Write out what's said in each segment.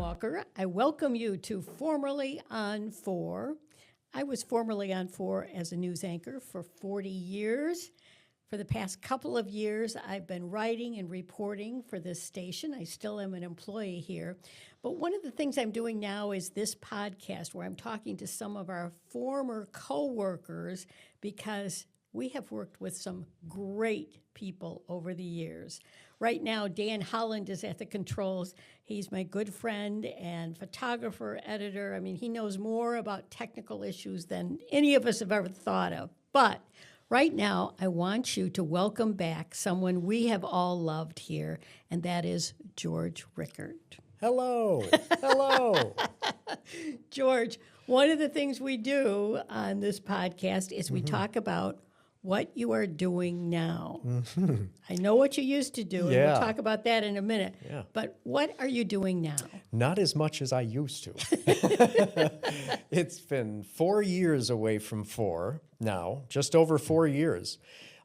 Walker. I welcome you to Formerly on 4. I was formerly on 4 as a news anchor for 40 years. For the past couple of years, I've been writing and reporting for this station. I still am an employee here. But one of the things I'm doing now is this podcast where I'm talking to some of our former co-workers because we have worked with some great people over the years. Right now, Dan Holland is at the controls. He's my good friend and photographer, editor. I mean, he knows more about technical issues than any of us have ever thought of. But right now, I want you to welcome back someone we have all loved here, and that is George Richert. Hello. Hello. George, one of the things we do on this podcast is we talk about what you are doing now. I know what you used to do, and we'll talk about that in a minute. Yeah. But what are you doing now? Not as much as I used to. It's been 4 years away from 4 now, just over 4 years.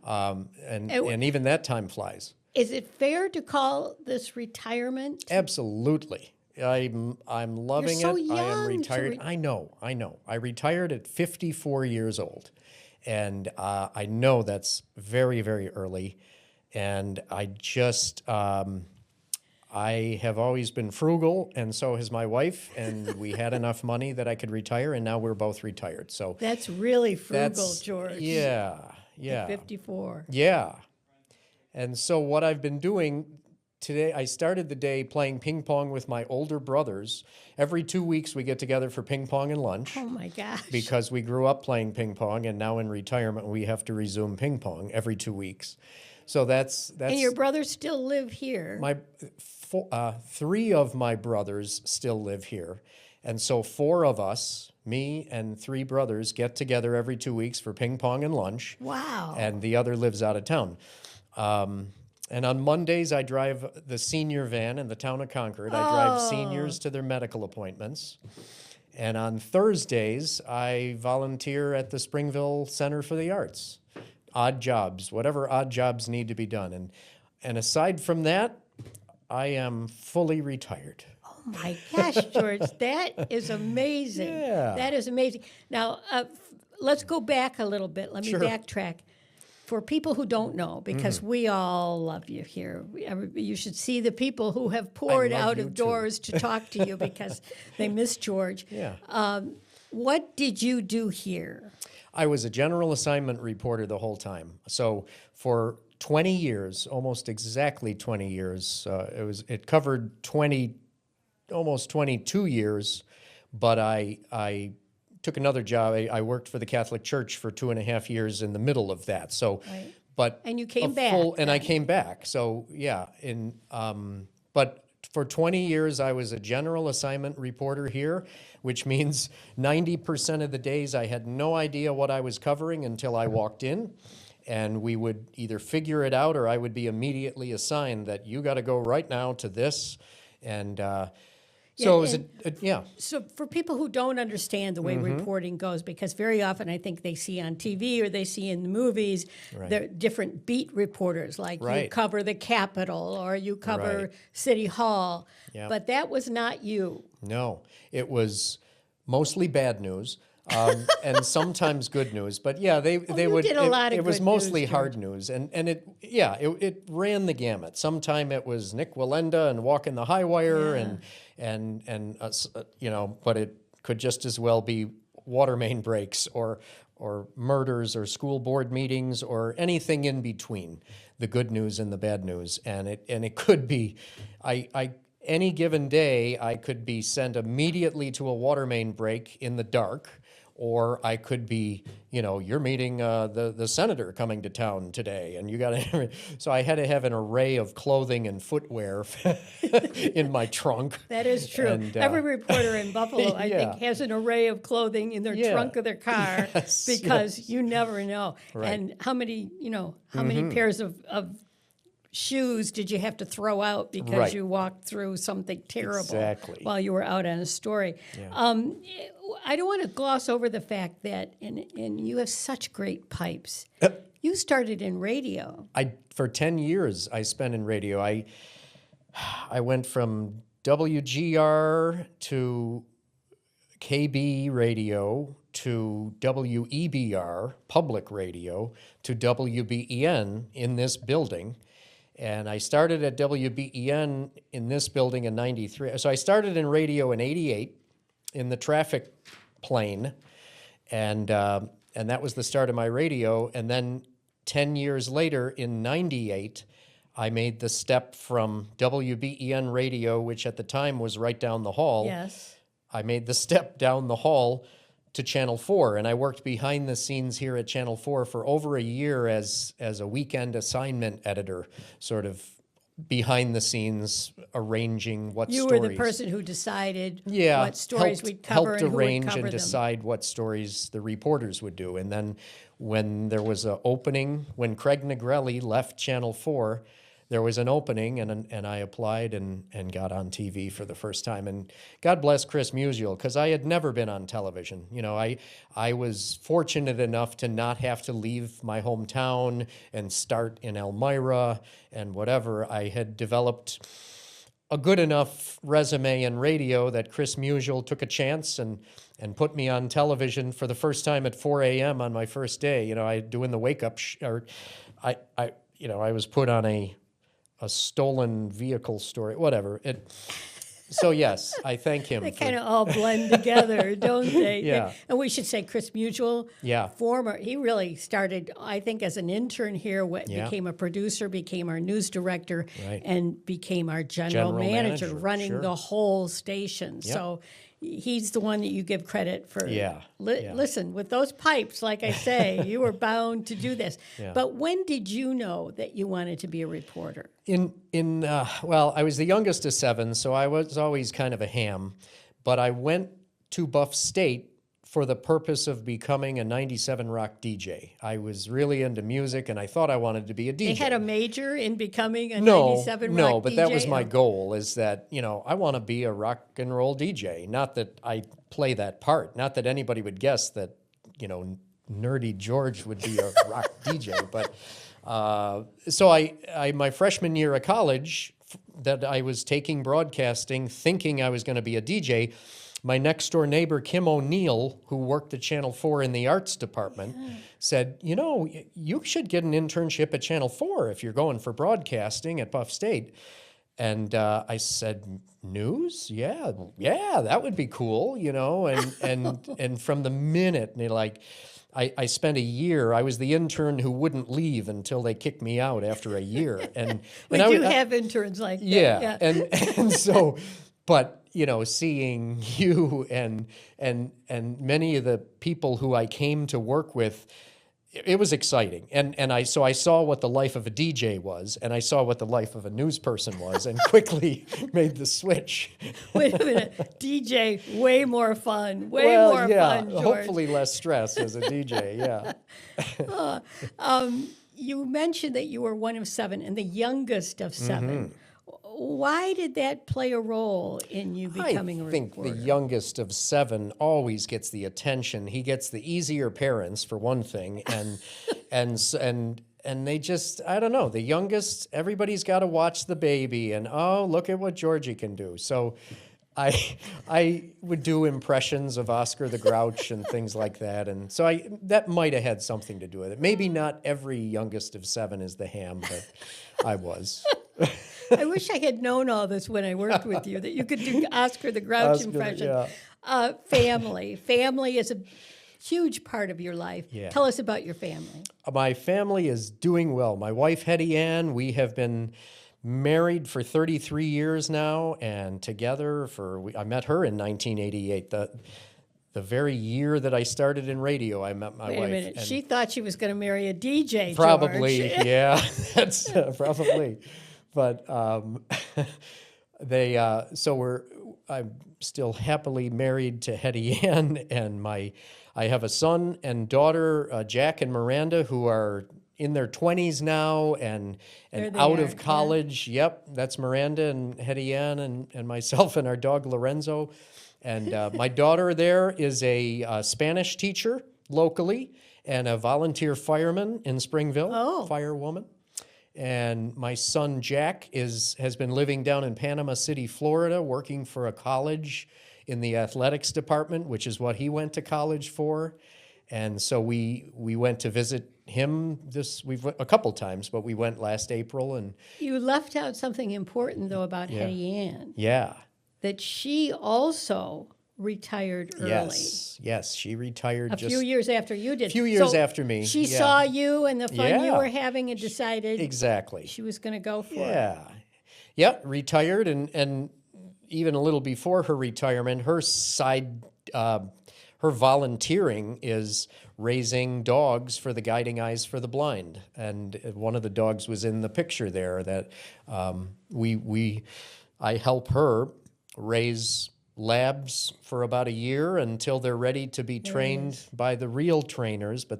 And even that time flies. Is it fair to call this retirement? Absolutely. I'm loving You're so it. I am young retired. I know. I retired at 54 years old. And I know that's very, very early. And I just, I have always been frugal, and so has my wife. And we had enough money that I could retire, and now we're both retired. So That's really frugal, George. Yeah. At 54. Yeah. And so what I've been doing today, I started the day playing ping pong with my older brothers. Every 2 weeks we get together for ping pong and lunch. Oh my gosh. Because we grew up playing ping pong, and now in retirement we have to resume ping pong every 2 weeks. So that's. And your brothers still live here. My 3 of my brothers still live here, and so 4 of us, me and 3 brothers, get together every 2 weeks for ping pong and lunch. Wow. And the other lives out of town. And on Mondays, I drive the senior van in the town of Concord. I drive seniors to their medical appointments. And on Thursdays, I volunteer at the Springville Center for the Arts. Odd jobs, whatever odd jobs need to be done. And aside from that, I am fully retired. Oh my gosh, George, that is amazing. Yeah. That is amazing. Now, let's go back a little bit. Let me backtrack. For people who don't know, because we all love you here, you should see the people who have poured out of doors to talk to you because they miss George. Yeah. What did you do here? I was a general assignment reporter the whole time. So for 20 years, almost exactly 20 years, it covered almost 22 years, but I took another job. I worked for the Catholic Church for 2.5 years in the middle of that. So, right. But and you came back. And I came back. So yeah. But for 20 years, I was a general assignment reporter here, which means 90% of the days I had no idea what I was covering until I walked in, and we would either figure it out or I would be immediately assigned that you got to go right now to this, and. So it was So for people who don't understand the way reporting goes, because very often I think they see on TV or they see in the movies, the different beat reporters, like you cover the Capitol or you cover City Hall, but that was not you. No, it was mostly bad news. And sometimes good news, but yeah, they would. Did a lot of it was good mostly news, hard news, and it ran the gamut. Sometime it was Nick Wallenda and Walking the High Wire, and but it could just as well be water main breaks or murders or school board meetings or anything in between, the good news and the bad news, and it could be, any given day I could be sent immediately to a water main break in the dark. Or I could be, you're meeting the senator coming to town today, and you got to. So I had to have an array of clothing and footwear in my trunk. That is true. And, every reporter in Buffalo, I think, has an array of clothing in their trunk of their car because you never know. Right. And how many, how many pairs of shoes did you have to throw out because you walked through something terrible while you were out on a story? Yeah. I don't want to gloss over the fact that, and you have such great pipes. You started in radio. For 10 years I spent in radio. I went from WGR to KB radio to WEBR, public radio, to WBEN in this building. And I started at WBEN in this building in 93. So I started in radio in 88 in the traffic plane. And that was the start of my radio. And then 10 years later, in 98, I made the step from WBEN radio, which at the time was right down the hall. Yes. I made the step down the hall to Channel 4, and I worked behind the scenes here at Channel 4 for over a year as a weekend assignment editor, sort of behind the scenes arranging what You stories. were the person who decided Yeah, what stories we'd cover helped and who would arrange cover and them. decide what stories the reporters would do. And then when there was an opening, when Craig Negrelli left Channel 4, there was an opening, and I applied and got on TV for the first time. And God bless Chris Musial, because I had never been on television. You know, I was fortunate enough to not have to leave my hometown and start in Elmira and whatever. I had developed a good enough resume in radio that Chris Musial took a chance and put me on television for the first time at 4 a.m. on my first day. You know, I doing the wake up, I was put on a stolen vehicle story, whatever. So yes, I thank him. They kind of all blend together, don't they? Yeah. And we should say Chris Musial, Yeah. he really started, I think, as an intern here, Yeah. became a producer, became our news director, Right. and became our general manager, running sure. the whole station. Yep. So he's the one that you give credit for. Yeah. Yeah. Listen, with those pipes, like I say, you were bound to do this. Yeah. But when did you know that you wanted to be a reporter? Well, I was the youngest of 7, so I was always kind of a ham. But I went to Buff State for the purpose of becoming a 97 Rock DJ. I was really into music, and I thought I wanted to be a DJ. They had a major in becoming a 97 rock No, but that DJ? was my goal, is that, I want to be a rock and roll DJ. Not that I play that part. Not that anybody would guess that, Nerdy George would be a rock DJ. But so I my freshman year of college, that I was taking broadcasting, thinking I was going to be a DJ. My next door neighbor, Kim O'Neill, who worked at Channel 4 in the arts department, said, you should get an internship at Channel 4 if you're going for broadcasting at Buff State. And I said, news? Yeah, that would be cool, and from the minute, I spent a year. I was the intern who wouldn't leave until they kicked me out after a year. And We do have interns like that. yeah. And so, but seeing you and many of the people who I came to work with, it was exciting. And I saw what the life of a DJ was, and I saw what the life of a news person was, and quickly made the switch. Wait a minute. DJ, way more fun. Way more fun, George. Hopefully less stress as a DJ, yeah. You mentioned that you were one of 7 and the youngest of 7. Why did that play a role in you becoming a I think reporter? the youngest of 7 always gets the attention. He gets the easier parents, for one thing, and they just, I don't know, the youngest, everybody's got to watch the baby, and look at what Georgie can do. So I would do impressions of Oscar the Grouch and things like that, and so that might have had something to do with it. Maybe not every youngest of 7 is the ham, but I was. I wish I had known all this when I worked with you, that you could do Oscar the Grouch impression. Yeah. Family is a huge part of your life. Yeah. Tell us about your family. My family is doing well. My wife, Hetty Ann, we have been married for 33 years now, and together I met her in 1988. The very year that I started in radio, I met my wife. Wait a minute. and She thought she was going to marry a DJ, probably, George. yeah, that's probably. But I'm still happily married to Hetty Ann, and I have a son and daughter, Jack and Miranda, who are in their 20s now and There they out are, of college. Yeah. Yep, that's Miranda and Hetty Ann and myself and our dog Lorenzo. And my daughter there is a Spanish teacher locally and a volunteer fireman in Springville, firewoman. And my son Jack has been living down in Panama City, Florida, working for a college in the athletics department, which is what he went to college for. And so we went to visit him we've a couple times, but we went last April. And You left out something important, though, about Hetty Ann, yeah, that she also retired early. yes, she retired A few years after you did. A few years So after me. She saw you and the fun you Yeah. were having and decided Exactly. she was going to go for it. Yeah. Yep, retired, and even a little before her retirement, her volunteering is raising dogs for the Guiding Eyes for the Blind. And one of the dogs was in the picture there that I help her raise labs for about a year until they're ready to be trained by the real trainers. But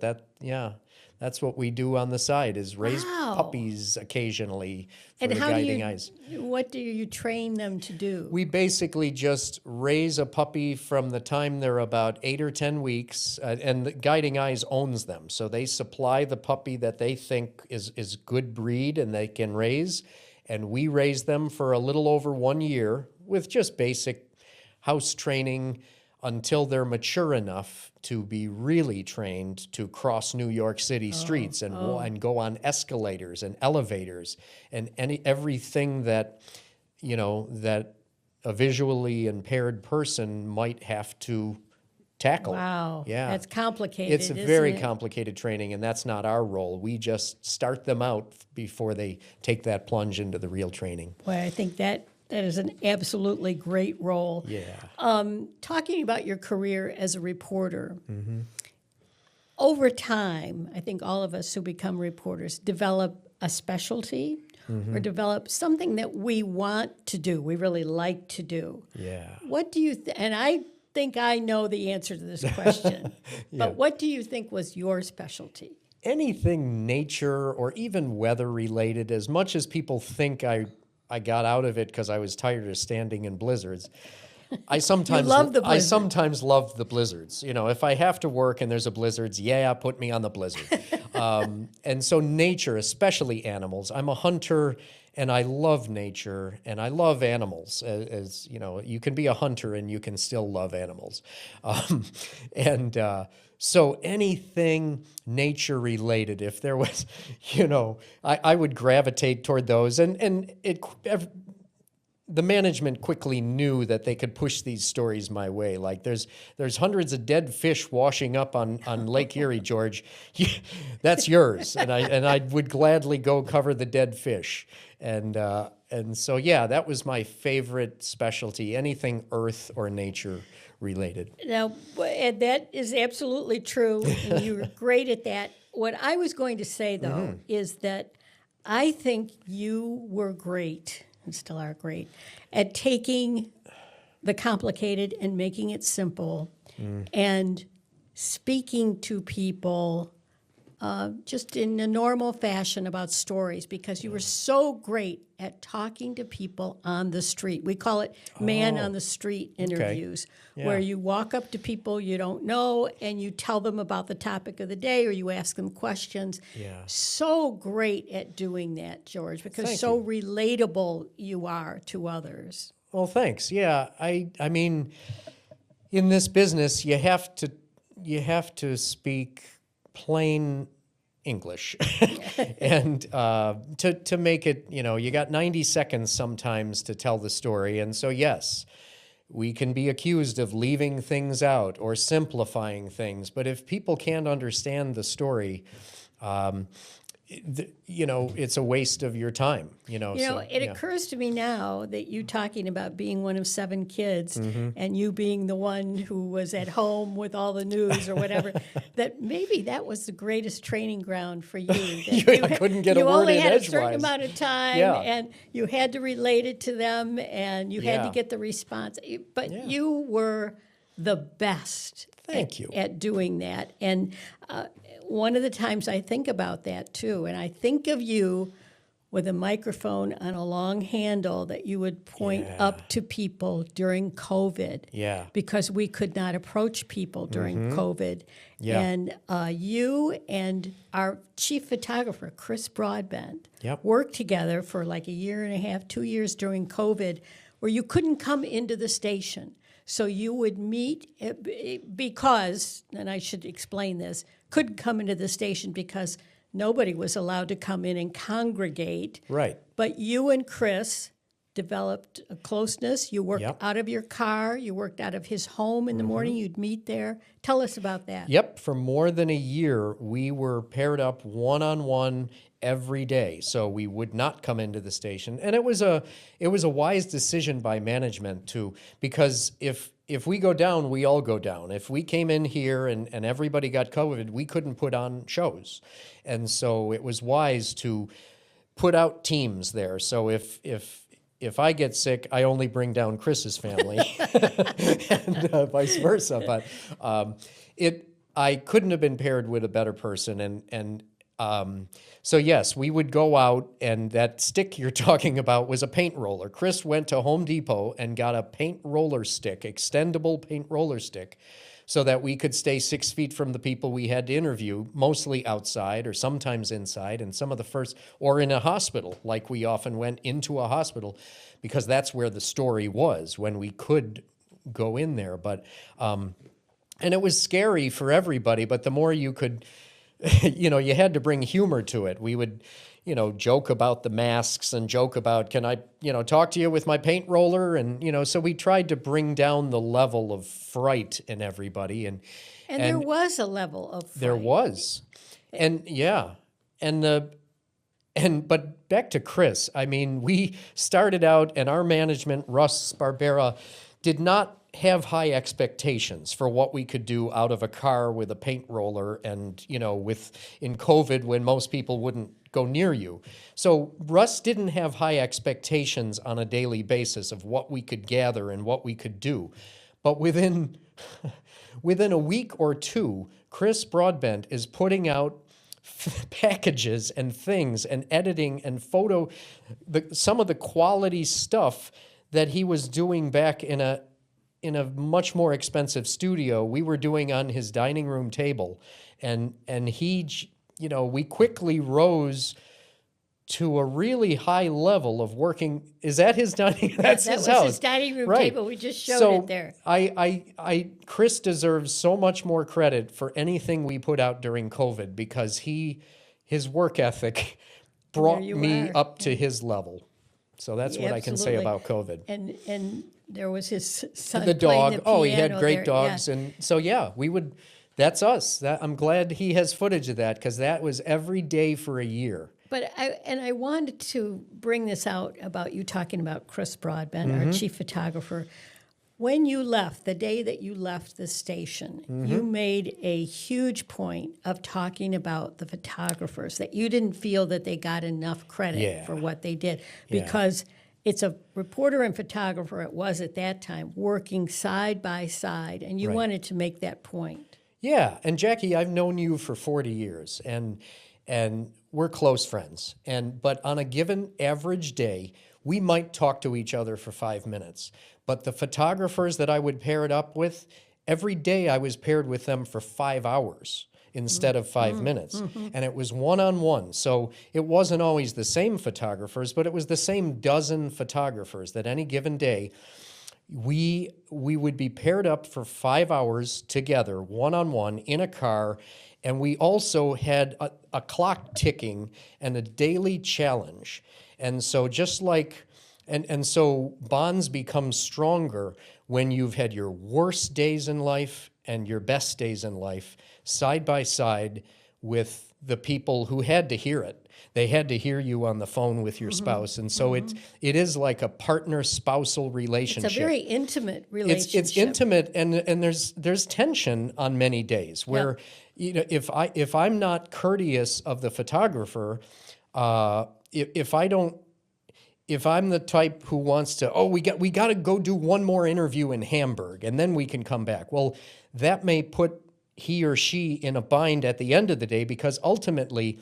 that's what we do on the side, is raise Wow. puppies occasionally for And the how do Guiding you, Eyes. what do you train them to do? We basically just raise a puppy from the time they're about 8 or 10 weeks, and the Guiding Eyes owns them. So they supply the puppy that they think is good breed and they can raise, and we raise them for a little over 1 year with just basic house training until they're mature enough to be really trained to cross New York City streets and go on escalators and elevators and everything that, that a visually impaired person might have to tackle. Wow. Yeah. That's complicated. It's a isn't very it? complicated training, and that's not our role. We just start them out before they take that plunge into the real training. Boy, I think that is an absolutely great role. Yeah. Talking about your career as a reporter, Mm-hmm. over time, I think all of us who become reporters develop a specialty Mm-hmm. or develop something that we want to do, we really like to do. Yeah. What do you and I think I know the answer to this question, but what do you think was your specialty? Anything nature or even weather related, as much as people think I got out of it because I was tired of standing in blizzards. I sometimes love the I blizzard. sometimes love the blizzards. If I have to work and there's a blizzard, put me on the blizzard. And so nature, especially animals. I'm a hunter and I love nature and I love animals. As you can be a hunter and you can still love animals. So anything nature related, if there was, I would gravitate toward those. And the management quickly knew that they could push these stories my way. Like there's hundreds of dead fish washing up on Lake Erie, George. That's yours, and I would gladly go cover the dead fish. And so that was my favorite specialty. Anything earth or nature related. Now, and that is absolutely true, and you're great at that. What I was going to say, though, is that I think you were great, and still are great, at taking the complicated and making it simple and speaking to people just in a normal fashion about stories, because you were so great at talking to people on the street. We call it man on the street interviews, where you walk up to people you don't know and you tell them about the topic of the day or you ask them questions. Yeah. So great at doing that, George, because Thank so relatable you are to others. Well, thanks. Yeah, I mean, in this business, you have to speak plain English, and to make it, you got 90 seconds sometimes to tell the story, and so yes, we can be accused of leaving things out or simplifying things, but if people can't understand the story, it's a waste of your time. It occurs to me now that you talking about being one of 7 kids and you being the one who was at home with all the news or whatever, that maybe that was the greatest training ground for you. That I couldn't get a you word only in had a certain edgewise. amount of time and you had to relate it to them and you had to get the response. But you were the best Thank you. at doing that. And one of the times I think about that too, and I think of you with a microphone on a long handle that you would point up to people during COVID. Yeah. Because we could not approach people during COVID. Yeah. And you and our chief photographer, Chris Broadbent, Yep. worked together for like a year and a half, 2 years during COVID, where you couldn't come into the station. So you would meet because, and I should explain this, couldn't come into the station because nobody was allowed to come in and congregate. Right. But you and Chris developed a closeness. You worked Yep. out of your car. You worked out of his home in the morning. You'd meet there. Tell us about that. Yep, for more than a year, we were paired up one-on-one every day. So we would not come into the station. And it was a wise decision by management because if we go down, we all go down. If we came in here and everybody got COVID, we couldn't put on shows. And so it was wise to put out teams there. So if I get sick, I only bring down Chris's family, and vice versa. But I couldn't have been paired with a better person. So yes, we would go out, and that stick you're talking about was a paint roller. Chris went to Home Depot and got a paint roller stick, extendable paint roller stick, so that we could stay 6 feet from the people we had to interview, mostly outside or sometimes inside, and some of the first, or in a hospital, like we often went into a hospital, because that's where the story was, when we could go in there. But, and it was scary for everybody, but the more you could, you had to bring humor to it. We would, joke about the masks and joke about, can I, talk to you with my paint roller? And, so we tried to bring down the level of fright in everybody. And there was a level of fright. There was. And yeah. But back to Chris, I mean, we started out, and our management, Russ Barbera, did not have high expectations for what we could do out of a car with a paint roller and, in COVID when most people wouldn't go near you. So Russ didn't have high expectations on a daily basis of what we could gather and what we could do. But within a week or two, Chris Broadbent is putting out packages and things and editing and some of the quality stuff that he was doing back in a much more expensive studio we were doing on his dining room table. And he, we quickly rose to a really high level of working. Is that his dining? That's that his was house. his dining room Right. table. We just showed it there. Chris deserves so much more credit for anything we put out during COVID, because his work ethic brought me up to his level. So that's what I can say about COVID. And there was his son The playing dog. the Oh, he had piano great there. dogs. Yeah. And so, yeah, that's us. I'm glad he has footage of that, because that was every day for a year. But I wanted to bring this out about you talking about Chris Broadbent, our chief photographer. When you left, the day that you left the station, you made a huge point of talking about the photographers, that you didn't feel that they got enough credit for what they did, because it's a reporter and photographer, it was at that time, working side by side, and you wanted to make that point. Yeah, and Jackie, I've known you for 40 years, and we're close friends. But on a given average day, we might talk to each other for 5 minutes. But the photographers that I would pair it up with, every day I was paired with them for 5 hours instead of 5 minutes. And it was one-on-one. So it wasn't always the same photographers, but it was the same dozen photographers that any given day we would be paired up for 5 hours together, one-on-one, in a car. And we also had a clock ticking and a daily challenge. And so just like, and so bonds become stronger when you've had your worst days in life and your best days in life side by side with the people who had to hear it. They had to hear you on the phone with your spouse. And so it is like a partner-spousal relationship. It's a very intimate relationship. It's intimate, and there's tension on many days where, if I'm not courteous of the photographer, if I'm the type who wants to, we got to go do one more interview in Hamburg and then we can come back. Well, that may put he or she in a bind at the end of the day, because ultimately,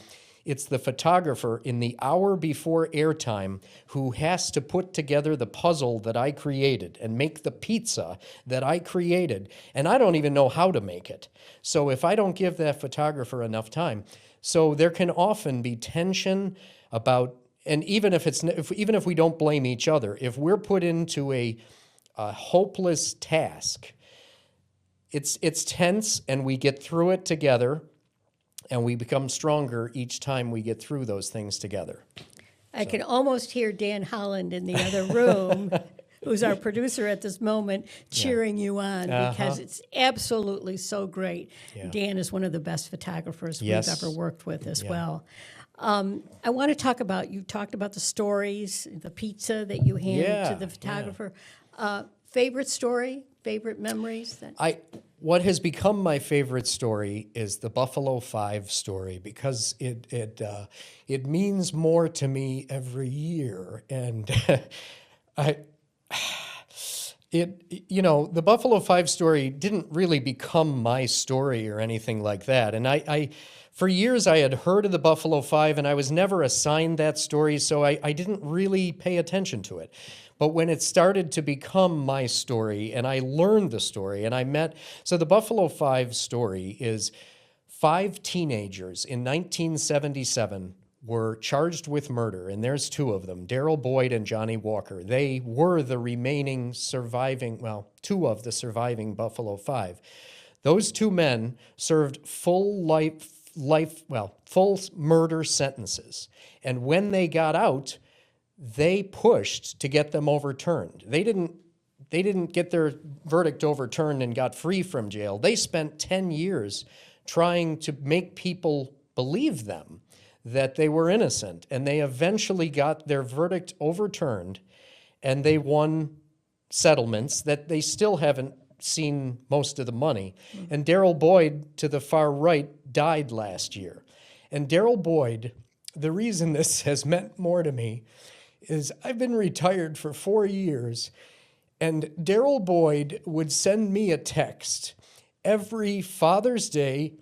It's the photographer in the hour before airtime who has to put together the puzzle that I created and make the pizza that I created. And I don't even know how to make it. So if I don't give that photographer enough time, so there can often be tension about, and even if we don't blame each other, if we're put into a hopeless task, it's tense, and we get through it together, and we become stronger each time we get through those things together. I can almost hear Dan Holland in the other room, who's our producer at this moment, cheering you on because it's absolutely so great. Yeah. Dan is one of the best photographers Yes. we've ever worked with as well. I want to talk about, you talked about the stories, the pizza that you handed to the photographer. Favorite story, favorite memories? What has become my favorite story is the Buffalo 5 story, because it means more to me every year, and the Buffalo 5 story didn't really become my story or anything like that, and I for years I had heard of the Buffalo 5, and I was never assigned that story, so I didn't really pay attention to it. But when it started to become my story, and I learned the story, and so the Buffalo 5 story is 5 teenagers in 1977 were charged with murder, and there's 2 of them, Darrell Boyd and Johnny Walker. They were the remaining surviving, 2 of the surviving Buffalo 5. Those 2 men served full murder sentences. And when they got out, they pushed to get them overturned. They didn't get their verdict overturned and got free from jail. They spent 10 years trying to make people believe them that they were innocent, and they eventually got their verdict overturned, and they won settlements that they still haven't seen most of the money. And Darrell Boyd, to the far right, died last year. And Darrell Boyd, the reason this has meant more to me is I've been retired for 4 years, and Darrell Boyd would send me a text every Father's Day,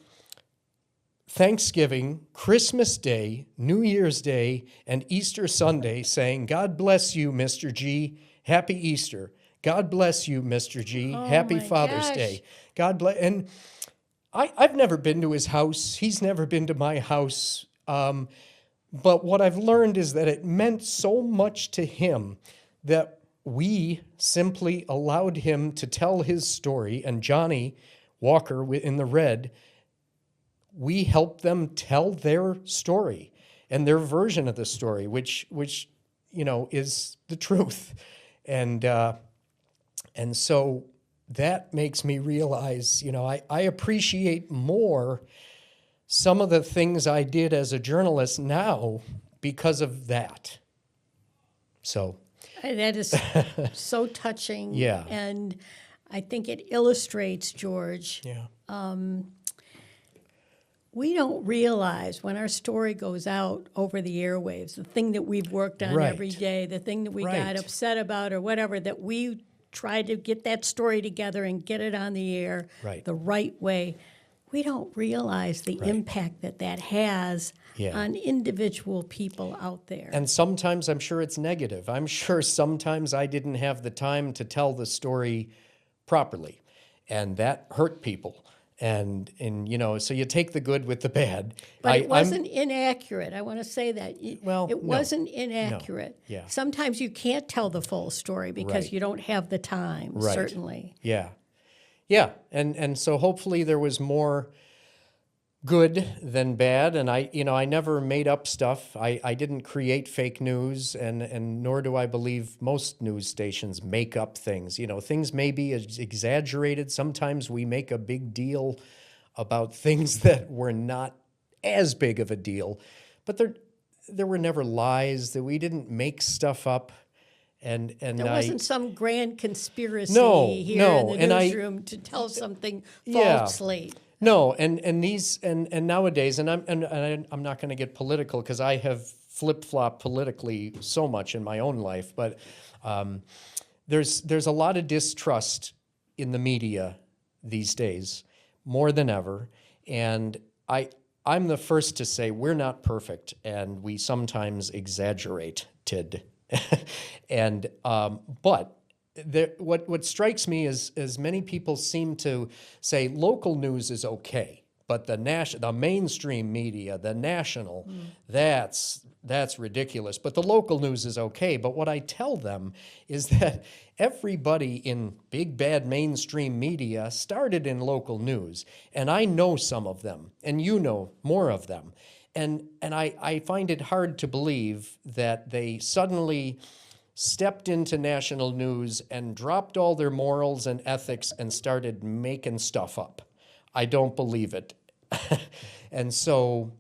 Thanksgiving, Christmas Day, New Year's Day, and Easter Sunday saying, "God bless you, Mr. G. Happy Easter. God bless you, Mr. G. Happy Father's Day. God bless." And I've never been to his house. He's never been to my house. But what I've learned is that it meant so much to him that we simply allowed him to tell his story. And Johnny Walker in the red, we helped them tell their story and their version of the story, which is the truth. And so that makes me realize, I appreciate more some of the things I did as a journalist now because of that. So that is so touching. Yeah. And I think it illustrates, George, we don't realize when our story goes out over the airwaves, the thing that we've worked on every day, the thing that we got upset about or whatever, that we try to get that story together and get it on the air the right way. We don't realize the impact that has on individual people out there. And sometimes I'm sure it's negative. I'm sure sometimes I didn't have the time to tell the story properly, and that hurt people. And so you take the good with the bad. But it wasn't inaccurate. I want to say that. It wasn't inaccurate. No. Yeah. Sometimes you can't tell the full story because you don't have the time, certainly. Yeah. Yeah, and so hopefully there was more good than bad, and I never made up stuff. I didn't create fake news, and nor do I believe most news stations make up things. Things may be exaggerated. Sometimes we make a big deal about things that were not as big of a deal, but there were never lies. That we didn't make stuff up. And there wasn't some grand conspiracy here no, in the newsroom to tell something falsely. No, and nowadays, and I'm not going to get political because I have flip-flopped politically so much in my own life, but there's a lot of distrust in the media these days, more than ever, and I'm the first to say we're not perfect, and we sometimes exaggerated. And but what strikes me is many people seem to say local news is okay, but the mainstream media, the national, that's ridiculous. But the local news is okay. But what I tell them is that everybody in big bad mainstream media started in local news, and I know some of them, and you know more of them. And I find it hard to believe that they suddenly stepped into national news and dropped all their morals and ethics and started making stuff up. I don't believe it. And so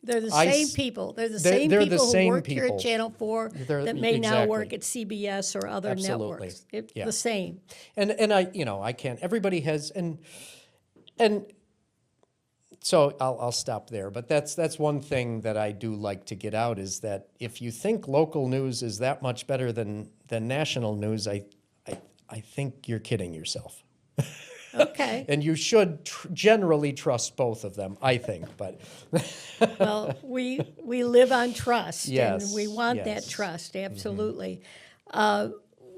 they're the I same s- people. They're the they're- same they're the people who same worked here at people. Channel 4 They're- that may now exactly. work at CBS or other Absolutely. networks. It's Yeah. the same. And I can't. Everybody has and so I'll stop there. But that's one thing that I do like to get out is that if you think local news is that much better than national news, I think you're kidding yourself. Okay. And you should generally trust both of them, I think. But Well, we live on trust, Yes, and we want yes. that trust, absolutely.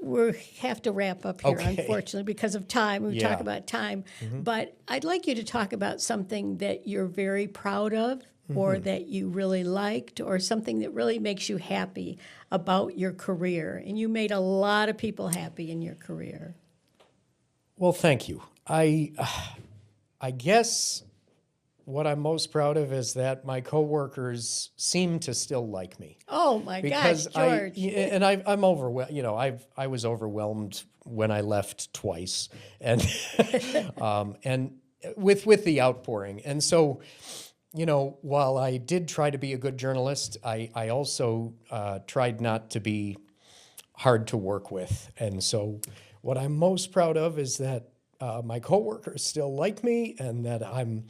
We have to wrap up here, Okay. unfortunately, because of time. We talk Yeah. about time. But I'd like you to talk about something that you're very proud of or that you really liked or something that really makes you happy about your career. And you made a lot of people happy in your career. well, thank you. I guess what I'm most proud of is that my coworkers seem to still like me. Oh, my Because gosh, George. I'm overwhelmed. I was overwhelmed when I left twice, and and with the outpouring. And so, while I did try to be a good journalist, I also tried not to be hard to work with. And so, what I'm most proud of is that my coworkers still like me, and that I'm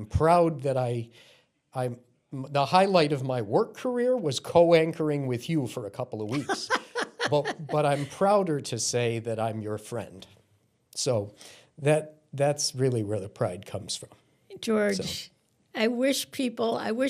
proud that I'm. The highlight of my work career was co-anchoring with you for a couple of weeks, but I'm prouder to say that I'm your friend. So that's really where the pride comes from. George, I wish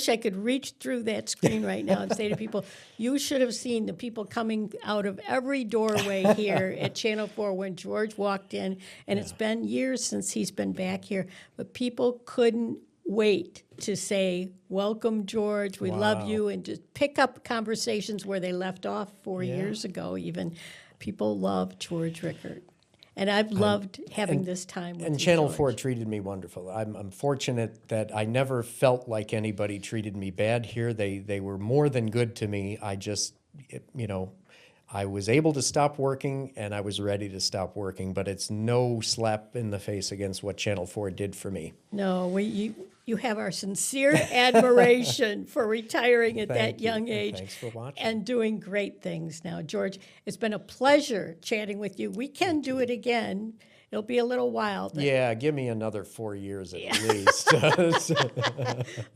I could reach through that screen right now and say to people, you should have seen the people coming out of every doorway here at Channel 4 when George walked in. And it's been years since he's been back here. But people couldn't wait to say, welcome, George, we love Wow. you, and just pick up conversations where they left off 4 Yeah. years ago even. People love George Richert. And I've loved having this time with you, And Channel George. 4 treated me wonderful. I'm fortunate that I never felt like anybody treated me bad here. They were more than good to me. I was able to stop working, and I was ready to stop working, but it's no slap in the face against what Channel 4 did for me. No, you have our sincere admiration for retiring at Thank that you, young and age thanks for watching. and doing great things now. George, it's been a pleasure chatting with you. We can do it again. It'll be a little while. But Yeah, give me another 4 years at least.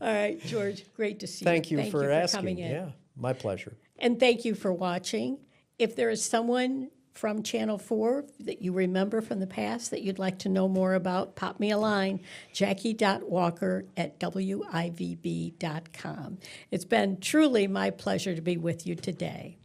All right, George, great to see Thank you. you for asking. coming in. Yeah, my pleasure. And thank you for watching. If there is someone from Channel 4 that you remember from the past that you'd like to know more about, pop me a line, jackie.walker@wivb.com. It's been truly my pleasure to be with you today.